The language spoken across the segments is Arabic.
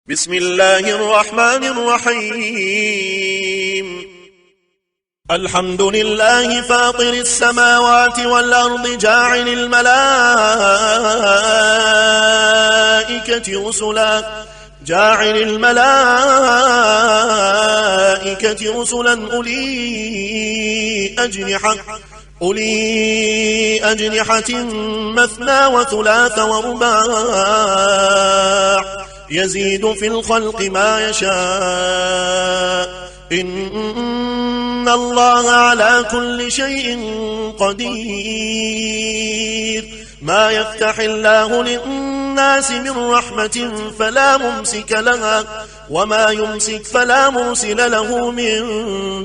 بسم الله الرحمن الرحيم الحمد لله فاطر السماوات والأرض جاعل الملائكة رسلا أولي أجنحة مثنى وثلاث ورباع يزيد في الخلق ما يشاء إن الله على كل شيء قدير ما يفتح الله للناس من رحمة فلا ممسك لها وما يمسك فلا مرسل له من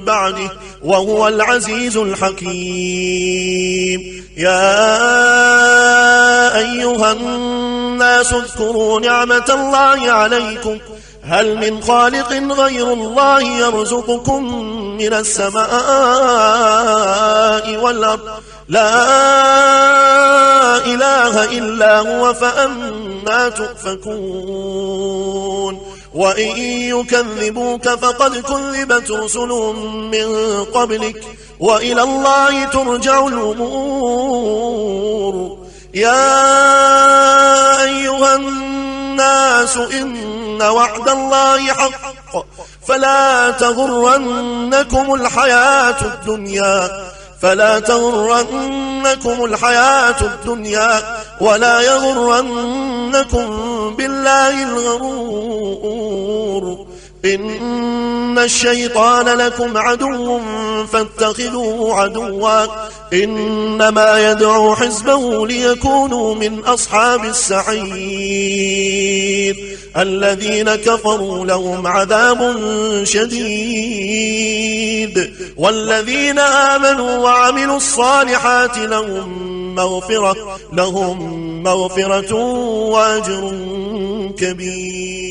بعده وهو العزيز الحكيم يا أيها الناس اذكروا نعمة الله عليكم هل من خالق غير الله يرزقكم من السماء والأرض لا إله إلا هو فأنى تؤفكون وإن يكذبوك فقد كذبت رسل من قبلك وإلى الله ترجع الأمور يا أيها الناس إن وعد الله حق فلا تغرنكم الحياة الدنيا ولا يغرنكم بالله الغرور إن الشيطان لكم عدو فاتخذوه عدوا إنما يدعو حزبه ليكونوا من أصحاب السعير الذين كفروا لهم عذاب شديد والذين آمنوا وعملوا الصالحات لهم مغفرة وأجر كبير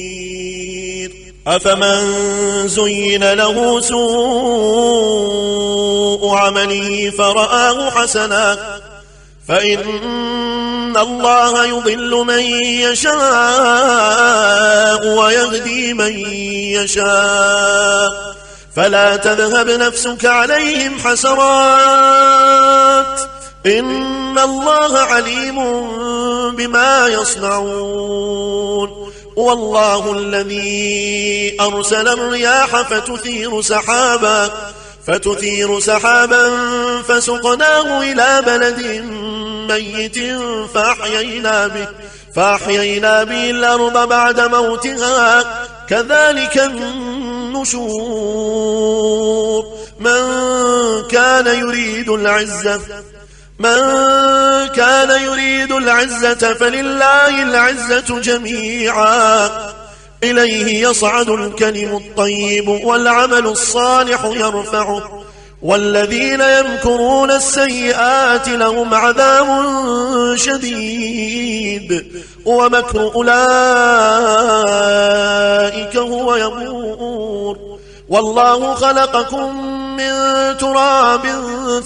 أفمن زين له سوء عمله فرآه حسنا فإن الله يضل من يشاء ويهدي من يشاء فلا تذهب نفسك عليهم حسرات إن الله عليم بما يصنعون والله الذي أرسل الرياح فتثير سحابا فسقناه إلى بلد ميت فأحيينا به الأرض بعد موتها كذلك النشور من كان يريد العزة فلله العزة جميعا إليه يصعد الكلم الطيب والعمل الصالح يرفعه والذين يمكرون السيئات لهم عذاب شديد ومكر أولئك هو يبور والله خلقكم من تراب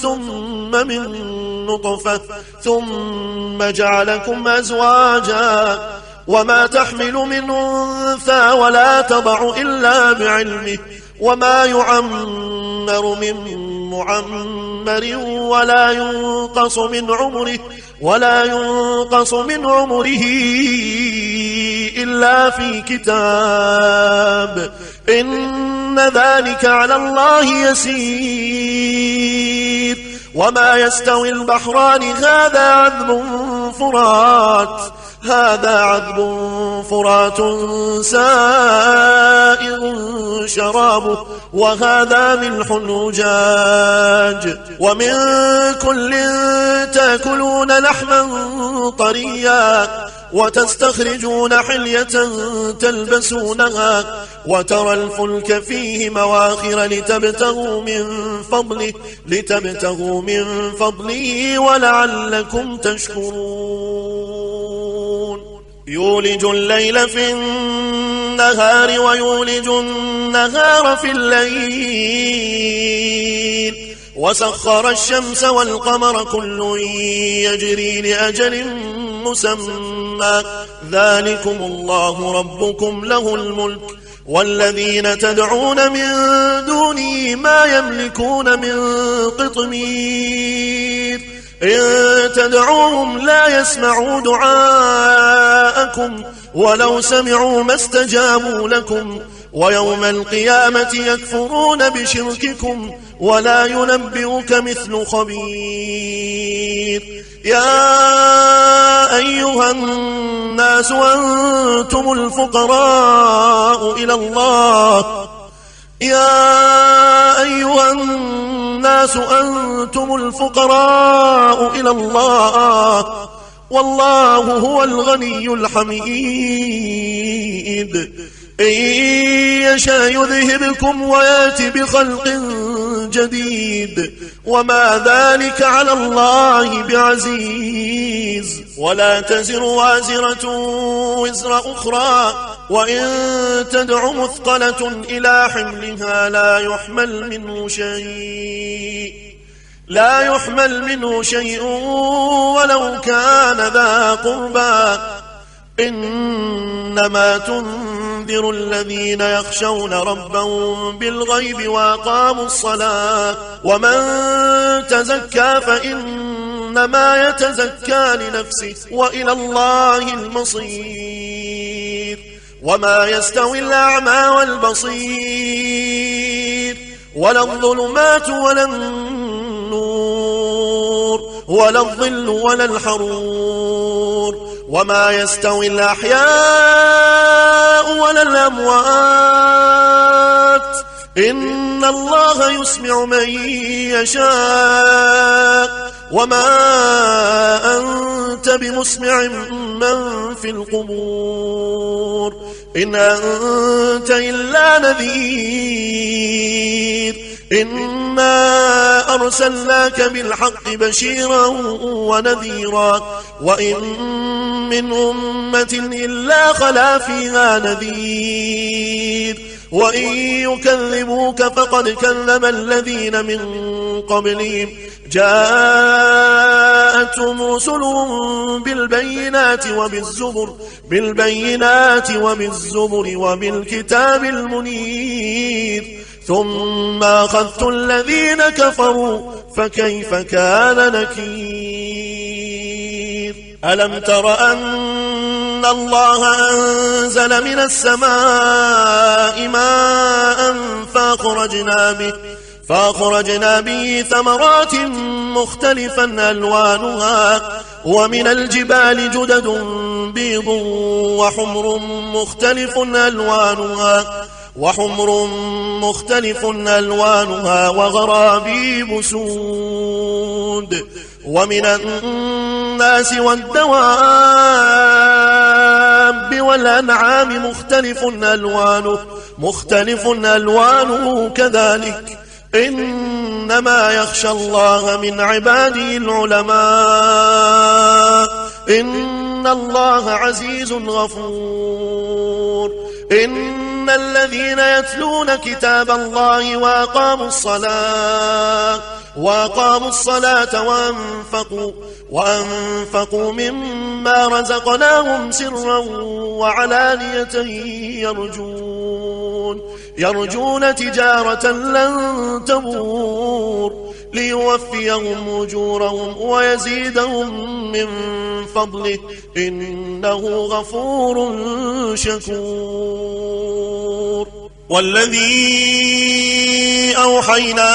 ثم من نطفة ثم جعلكم أزواجا وما تحمل من أنثى ولا تضع إلا بعلمه وما يعمر من معمر ولا ينقص من عمره إلا في كتاب إن ذلك على الله يسير وما يستوي البحران هذا عذب فرات سائغ شرابه وهذا ملح أجاج ومن كل تأكلون لحما طريا وتستخرجون حلية تلبسونها وترى الفلك فيه مواخر لتبتغوا من فضله ولعلكم تشكرون يولج الليل في النهار ويولج النهار في الليل وسخر الشمس والقمر كل يجري لأجل مسمى ذلكم الله ربكم له الملك والذين تدعون من دونه ما يملكون من قطمير إن تدعوهم لا يسمعوا دعاءكم ولو سمعوا ما استجابوا لكم ويوم القيامة يكفرون بشرككم ولا ينبئك مثل خبير يا أيها الناس أنتم الفقراء إلى الله يا أيها الناس أنتم الفقراء إلى الله والله هو الغني الحميد إن يشاء يذهبكم ويأتي بخلق جديد وما ذلك على الله بعزيز ولا تزر وازرة وزر أخرى وإن تدع مثقلة إلى حملها لا يحمل منه شيء ولو كان ذا قربى إنما تنذر الذين يخشون ربهم بالغيب وأقاموا الصلاة ومن تزكى فإنما يتزكى لنفسه وإلى الله المصير وما يستوي الأعمى والبصير ولا الظلمات ولا النور ولا الظل ولا الحرور وما يستوي الأحياء ولا الأموات إن الله يسمع من يشاء وما أنت بمسمع من في القبور إن أنت إلا نذير إنا أرسلناك بالحق بشيرا ونذيرا وإن من أمة إلا خلا فيها نذير وإن يكذبوك فقد كذب الذين من قبلهم جاءتهم رسلهم بالبينات وبالزبر وبالكتاب المنير ثم أخذت الذين كفروا فكيف كان نكير ألم تر أن الله أنزل من السماء ماء فأخرجنا به ثمرات مختلفا ألوانها ومن الجبال جدد بيض وحمر مختلف ألوانها وغرابيب سود ومن الناس والدواب والأنعام مختلف ألوانه كذلك إنما يخشى الله من عباده العلماء إن الله عزيز غفور إن الذين يتلون كتاب الله وأقاموا الصلاة وأنفقوا مما رزقناهم سرا وعلانية يرجون تجارة لن تبور ليوفيهم أجورهم ويزيدهم من فضله إنه غفور شكور والذي أوحينا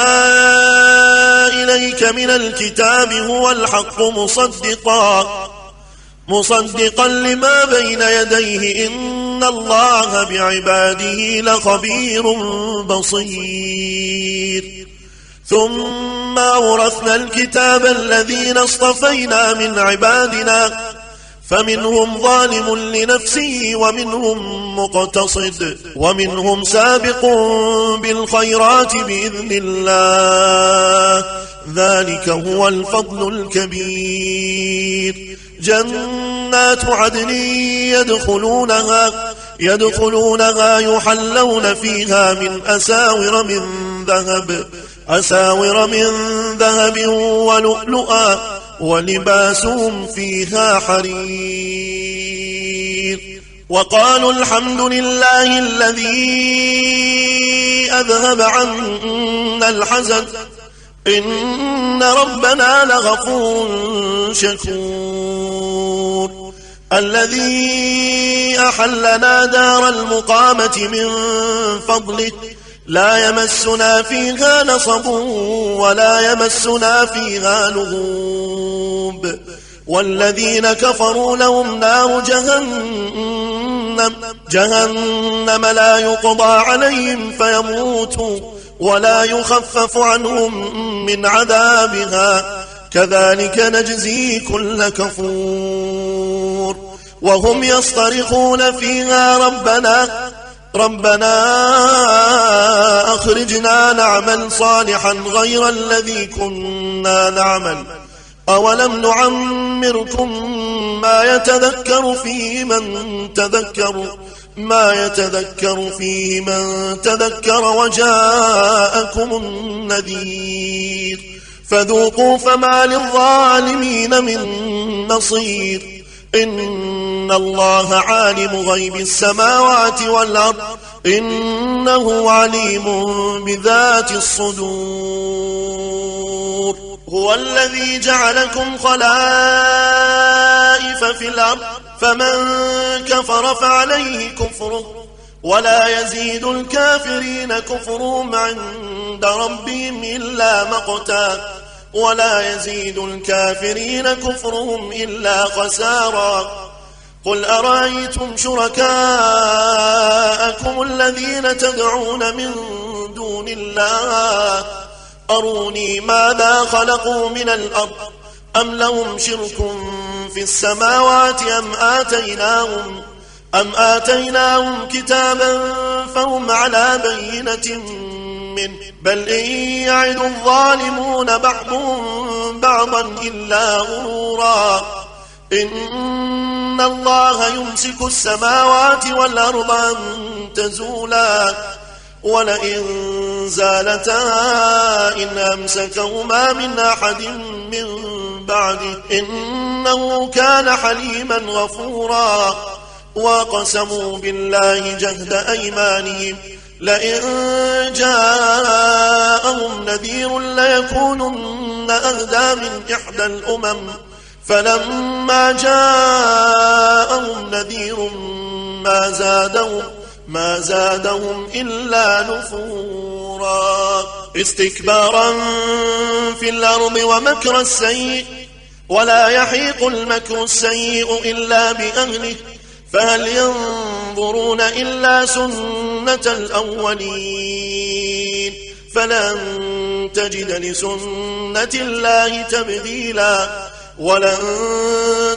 إليك من الكتاب هو الحق مصدقا لما بين يديه إن الله بعباده لخبير بصير ثم أورثنا الكتاب الذين اصطفينا من عبادنا فمنهم ظالم لنفسه ومنهم مقتصد ومنهم سابق بالخيرات بإذن الله ذلك هو الفضل الكبير جنات عدن يدخلونها يحلون فيها من أساور من ذهب ولؤلؤا ولباسهم فيها حرير وقالوا الحمد لله الذي أذهب عنا الحزن إن ربنا لغفور شكور الذي أحلنا دار المقامة من فضله لا يمسنا فيها نصب ولا يمسنا فيها لغوب والذين كفروا لهم نار جهنم لا يقضى عليهم فيموتوا ولا يخفف عنهم من عذابها كذلك نجزي كل كفور وهم يصطرخون فيها ربنا أخرجنا نعمل صالحا غير الذي كنا نعمل أولم نعمركم ما يتذكر فيه من تذكر وجاءكم النذير فذوقوا فما للظالمين من نصير إن الله عالم غيب السماوات والأرض إنه عليم بذات الصدور هو الذي جعلكم خلائف في الأرض فمن كفر فعليه كفره ولا يزيد الكافرين كفرهم عند ربهم إلا مقتا ولا يزيد الكافرين كفرهم إلا خسارا قل أرأيتم شركاءكم الذين تدعون من دون الله أروني ماذا خلقوا من الأرض أم لهم شرك في السماوات أم آتيناهم كتابا فهم على بينة منه بل إن يعد الظالمون بعضهم بعضا إلا غرورا إن الله يمسك السماوات والأرض أن تزولا ولئن زالتا إن أمسكهما من أحد من بعده إنه كان حليما غفورا وقسموا بالله جهد أيمانهم لئن جاءهم نذير ليكونن أهدى من إحدى الأمم فلما جاءهم نذير ما زادهم إلا نفورا استكبارا في الأرض ومكر السيء ولا يحيق المكر السيء إلا بأهله فهل ينظرون إلا سنة الأولين فلن تجد لسنة الله تبديلا ولن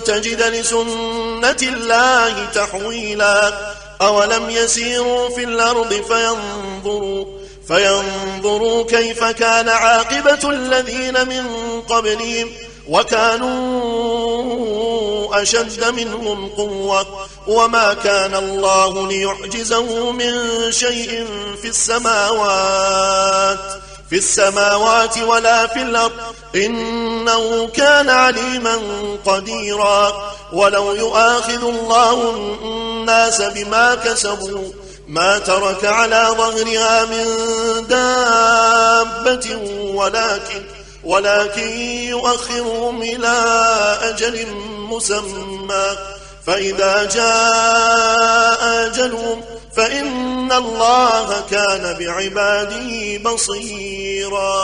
تجد لسنة الله تحويلا أولم يسيروا في الأرض فينظروا كيف كان عاقبة الذين من قبلهم وكانوا أشد منهم قوة وما كان الله ليعجزه من شيء في السماوات ولا في الأرض إنه كان عليما قديرا ولو يؤاخذ الله الناس بما كسبوا ما ترك على ظهرها من دابة ولكن يؤخرهم إلى أجل مسمى فإذا جاء أجلهم فإن الله كان بعباده بصيرا